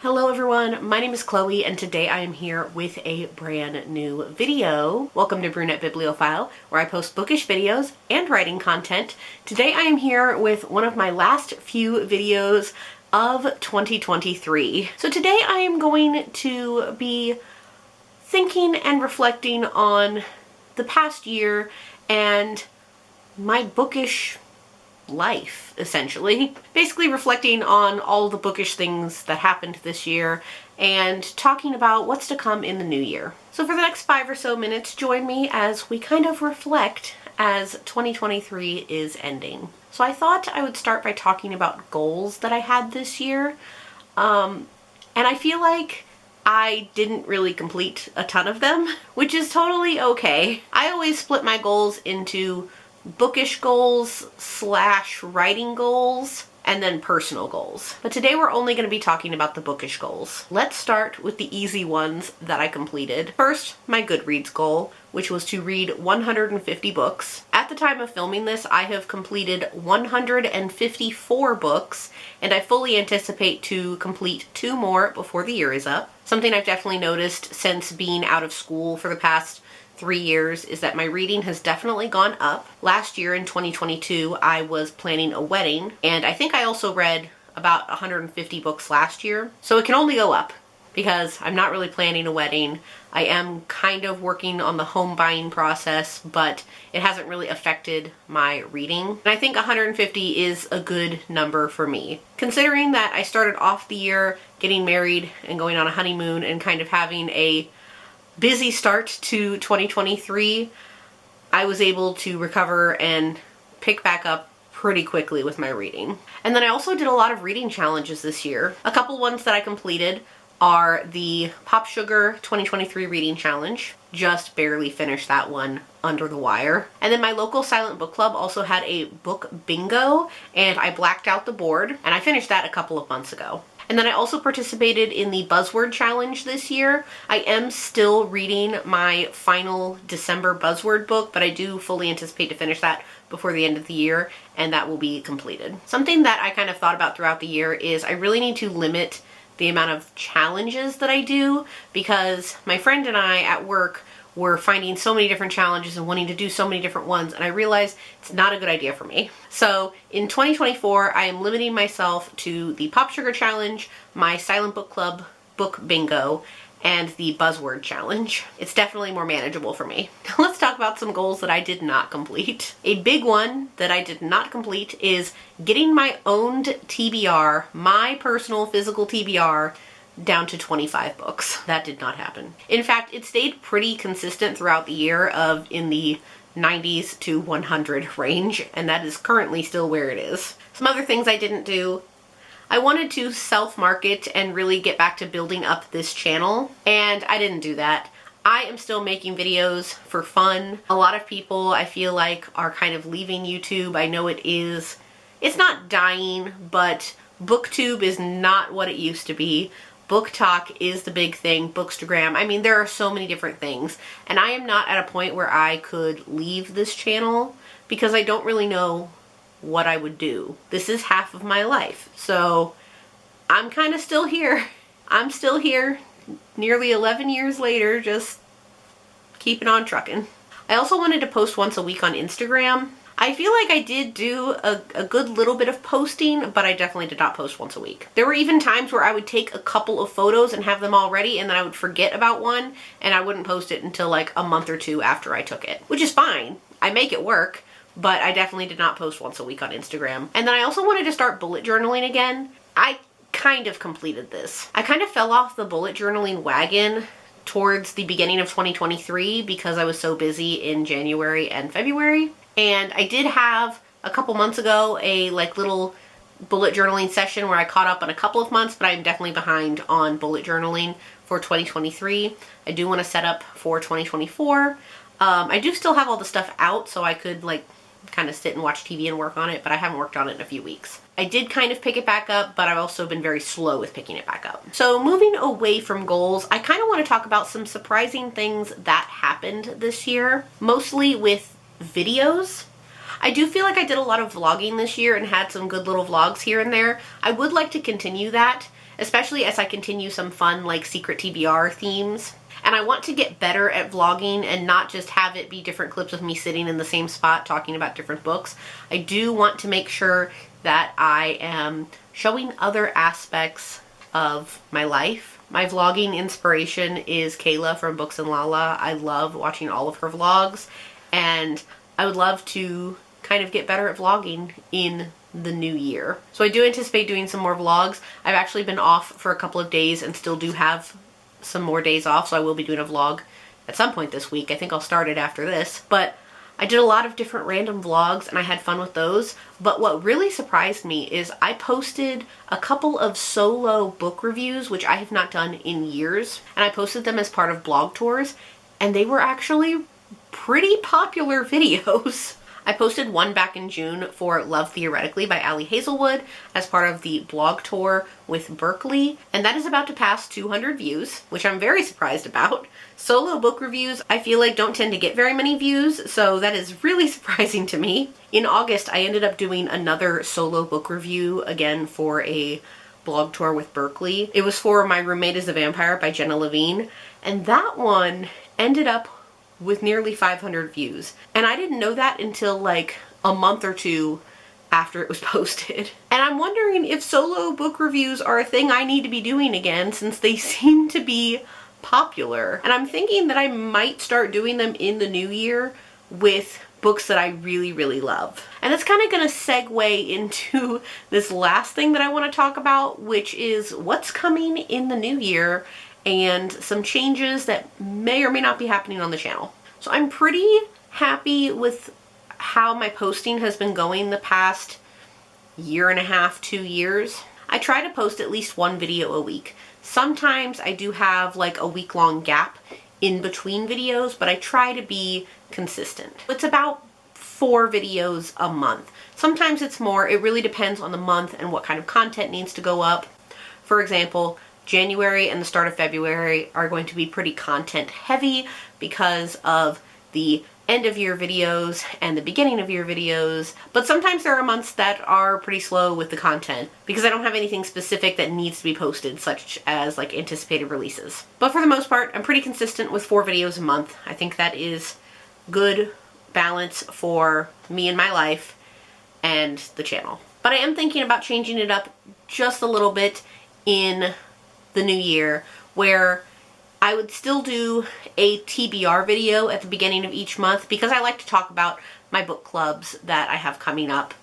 Hello everyone, my name is Chloe and today I am here with a brand new video. Welcome to Brunette Bibliophile, where I post bookish videos and writing content. Today I am here with one of my last few videos of 2023. So today I am going to be thinking and reflecting on the past year and my bookish life, essentially. Basically reflecting on all the bookish things that happened this year and talking about what's to come in the new year. So for the next 5 or so minutes, join me as we kind of reflect as 2023 is ending. So I thought I would start by talking about goals that I had this year. And I feel like I didn't really complete a ton of them, which is totally okay. I always split my goals into bookish goals / writing goals and then personal goals. But today we're only going to be talking about the bookish goals. Let's start with the easy ones that I completed. First, my Goodreads goal, which was to read 150 books. At the time of filming this, I have completed 154 books, and I fully anticipate to complete 2 more before the year is up. Something I've definitely noticed since being out of school for the past 3 years is that my reading has definitely gone up. Last year in 2022, I was planning a wedding, and I think I also read about 150 books last year. So it can only go up because I'm not really planning a wedding. I am kind of working on the home buying process, but it hasn't really affected my reading. And I think 150 is a good number for me. Considering that I started off the year getting married and going on a honeymoon and kind of having a busy start to 2023, I was able to recover and pick back up pretty quickly with my reading. And then I also did a lot of reading challenges this year. A couple ones that I completed are the Pop Sugar 2023 Reading Challenge. Just barely finished that one under the wire. And then my local silent book club also had a book bingo, and I blacked out the board, and I finished that a couple of months ago. And then I also participated in the Buzzword Challenge this year. I am still reading my final December Buzzword book, but I do fully anticipate to finish that before the end of the year, and that will be completed. Something that I kind of thought about throughout the year is I really need to limit the amount of challenges that I do, because my friend and I at work were finding so many different challenges and wanting to do so many different ones, and I realized it's not a good idea for me. So in 2024, I am limiting myself to the Pop Sugar Challenge, my Silent Book Club book bingo, and the Buzzword Challenge. It's definitely more manageable for me. Let's talk about some goals that I did not complete. A big one that I did not complete is getting my owned TBR, my personal physical TBR, down to 25 books. That did not happen. In fact, it stayed pretty consistent throughout the year of in the 90s to 100 range, and that is currently still where it is. Some other things I didn't do. I wanted to self-market and really get back to building up this channel, and I didn't do that. I am still making videos for fun. A lot of people, I feel like, are kind of leaving YouTube. I know it's not dying, but BookTube is not what it used to be. BookTok is the big thing, Bookstagram. I mean, there are so many different things, and I am not at a point where I could leave this channel because I don't really know what I would do. This is half of my life, so I'm kind of still here. I'm still here nearly 11 years later, just keeping on trucking. I also wanted to post once a week on Instagram. I feel like I did do a good little bit of posting, but I definitely did not post once a week. There were even times where I would take a couple of photos and have them all ready, and then I would forget about one, and I wouldn't post it until like a month or 2 after I took it, which is fine. I make it work, but I definitely did not post once a week on Instagram. And then I also wanted to start bullet journaling again. I kind of completed this. I kind of fell off the bullet journaling wagon towards the beginning of 2023 because I was so busy in January and February. And I did have a couple months ago a little bullet journaling session where I caught up on a couple of months, but I'm definitely behind on bullet journaling for 2023. I do want to set up for 2024. I do still have all the stuff out, so I could kind of sit and watch TV and work on it, but I haven't worked on it in a few weeks. I did kind of pick it back up, but I've also been very slow with picking it back up. So moving away from goals, I kind of want to talk about some surprising things that happened this year, mostly with videos. I do feel like I did a lot of vlogging this year and had some good little vlogs here and there. I would like to continue that, especially as I continue some fun like secret TBR themes. And I want to get better at vlogging and not just have it be different clips of me sitting in the same spot talking about different books. I do want to make sure that I am showing other aspects of my life. My vlogging inspiration is Kayla from Books and Lala. I love watching all of her vlogs, and I would love to kind of get better at vlogging in the new year. So I do anticipate doing some more vlogs. I've actually been off for a couple of days and still do have some more days off, so I will be doing a vlog at some point this week. I think I'll start it after this. But I did a lot of different random vlogs and I had fun with those. But what really surprised me is I posted a couple of solo book reviews, which I have not done in years. And I posted them as part of blog tours, and they were actually pretty popular videos. I posted one back in June for Love Theoretically by Ali Hazelwood as part of the blog tour with Berkeley, and that is about to pass 200 views, which I'm very surprised about. Solo book reviews, I feel like, don't tend to get very many views, so that is really surprising to me. In August, I ended up doing another solo book review, again for a blog tour with Berkeley. It was for My Roommate is a Vampire by Jenna Levine, and that one ended up with nearly 500 views. And I didn't know that until like a month or two after it was posted. And I'm wondering if solo book reviews are a thing I need to be doing again, since they seem to be popular. And I'm thinking that I might start doing them in the new year with books that I really, really love. And that's kind of going to segue into this last thing that I want to talk about, which is what's coming in the new year and some changes that may or may not be happening on the channel. So I'm pretty happy with how my posting has been going the past year and a half, 2 years. I try to post at least one video a week. Sometimes I do have like a week-long gap in between videos, but I try to be consistent. It's about 4 videos a month. Sometimes it's more. It really depends on the month and what kind of content needs to go up. For example, January and the start of February are going to be pretty content heavy because of the end of year videos and the beginning of year videos, but sometimes there are months that are pretty slow with the content because I don't have anything specific that needs to be posted, such as like anticipated releases. But for the most part, I'm pretty consistent with 4 videos a month. I think that is good balance for me and my life and the channel. But I am thinking about changing it up just a little bit in the new year, where I would still do a TBR video at the beginning of each month because I like to talk about my book clubs that I have coming up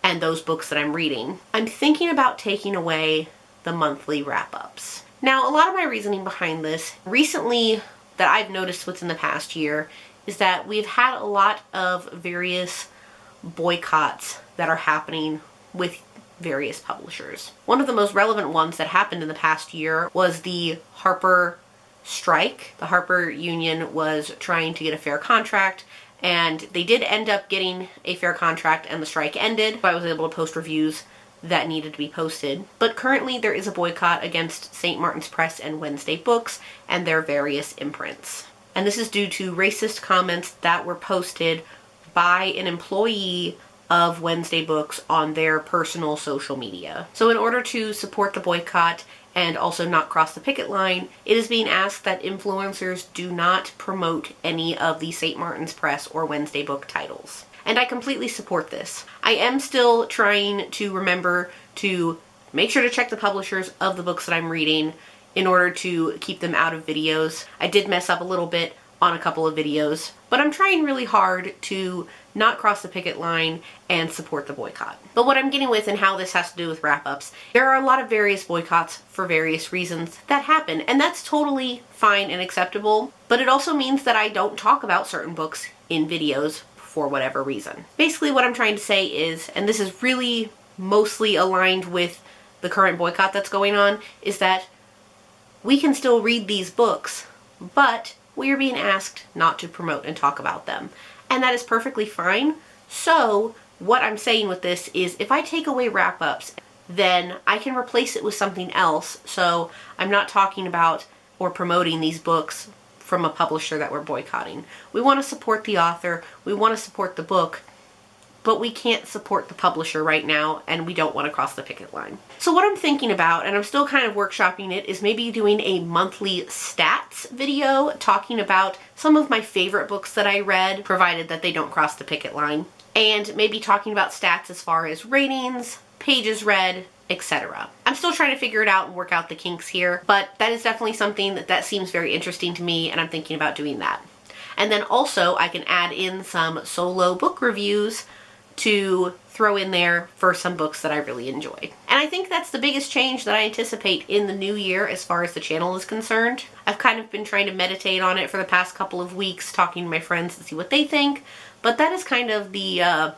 and those books that I'm reading. I'm thinking about taking away the monthly wrap-ups. Now, a lot of my reasoning behind this recently that I've noticed within the past year is that we've had a lot of various boycotts that are happening with various publishers. One of the most relevant ones that happened in the past year was the Harper strike. The Harper Union was trying to get a fair contract, and they did end up getting a fair contract and the strike ended. So I was able to post reviews that needed to be posted. But currently there is a boycott against St. Martin's Press and Wednesday Books and their various imprints. And this is due to racist comments that were posted by an employee of Wednesday Books on their personal social media. So in order to support the boycott and also not cross the picket line, it is being asked that influencers do not promote any of the St. Martin's Press or Wednesday Book titles. And I completely support this. I am still trying to remember to make sure to check the publishers of the books that I'm reading in order to keep them out of videos. I did mess up a little bit on a couple of videos, but I'm trying really hard to not cross the picket line and support the boycott. But what I'm getting with and how this has to do with wrap-ups, there are a lot of various boycotts for various reasons that happen, and that's totally fine and acceptable, but it also means that I don't talk about certain books in videos for whatever reason. Basically what I'm trying to say is, and this is really mostly aligned with the current boycott that's going on, is that we can still read these books, but we are being asked not to promote and talk about them. And that is perfectly fine. So what I'm saying with this is if I take away wrap-ups, then I can replace it with something else. So I'm not talking about or promoting these books from a publisher that we're boycotting. We want to support the author. We want to support the book. but we can't support the publisher right now and we don't want to cross the picket line. So what I'm thinking about, and I'm still kind of workshopping it, is maybe doing a monthly stats video talking about some of my favorite books that I read, provided that they don't cross the picket line, and maybe talking about stats as far as ratings, pages read, etc. I'm still trying to figure it out and work out the kinks here, but that is definitely something that seems very interesting to me, and I'm thinking about doing that. And then also I can add in some solo book reviews to throw in there for some books that I really enjoyed. And I think that's the biggest change that I anticipate in the new year as far as the channel is concerned. I've kind of been trying to meditate on it for the past couple of weeks, talking to my friends to see what they think, but that is kind of the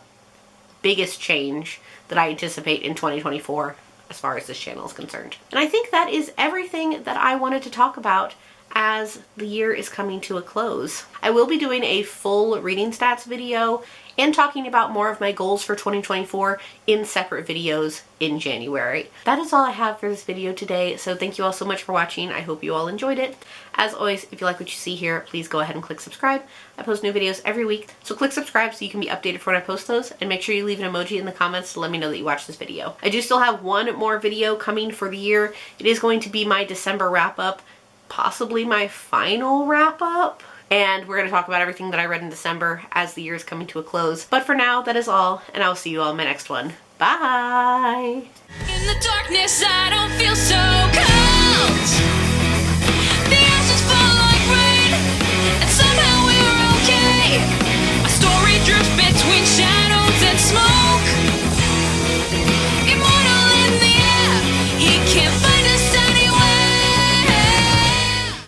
biggest change that I anticipate in 2024 as far as this channel is concerned. And I think that is everything that I wanted to talk about as the year is coming to a close. I will be doing a full reading stats video and talking about more of my goals for 2024 in separate videos in January. That is all I have for this video today, so thank you all so much for watching. I hope you all enjoyed it. As always, if you like what you see here, please go ahead and click subscribe. I post new videos every week, so click subscribe so you can be updated for when I post those, and make sure you leave an emoji in the comments to let me know that you watched this video. I do still have one more video coming for the year. It is going to be my December wrap-up, possibly my final wrap-up. And we're going to talk about everything that I read in December as the year is coming to a close. But for now, that is all, and I'll see you all in my next one. Bye! In the darkness, I don't feel so cold.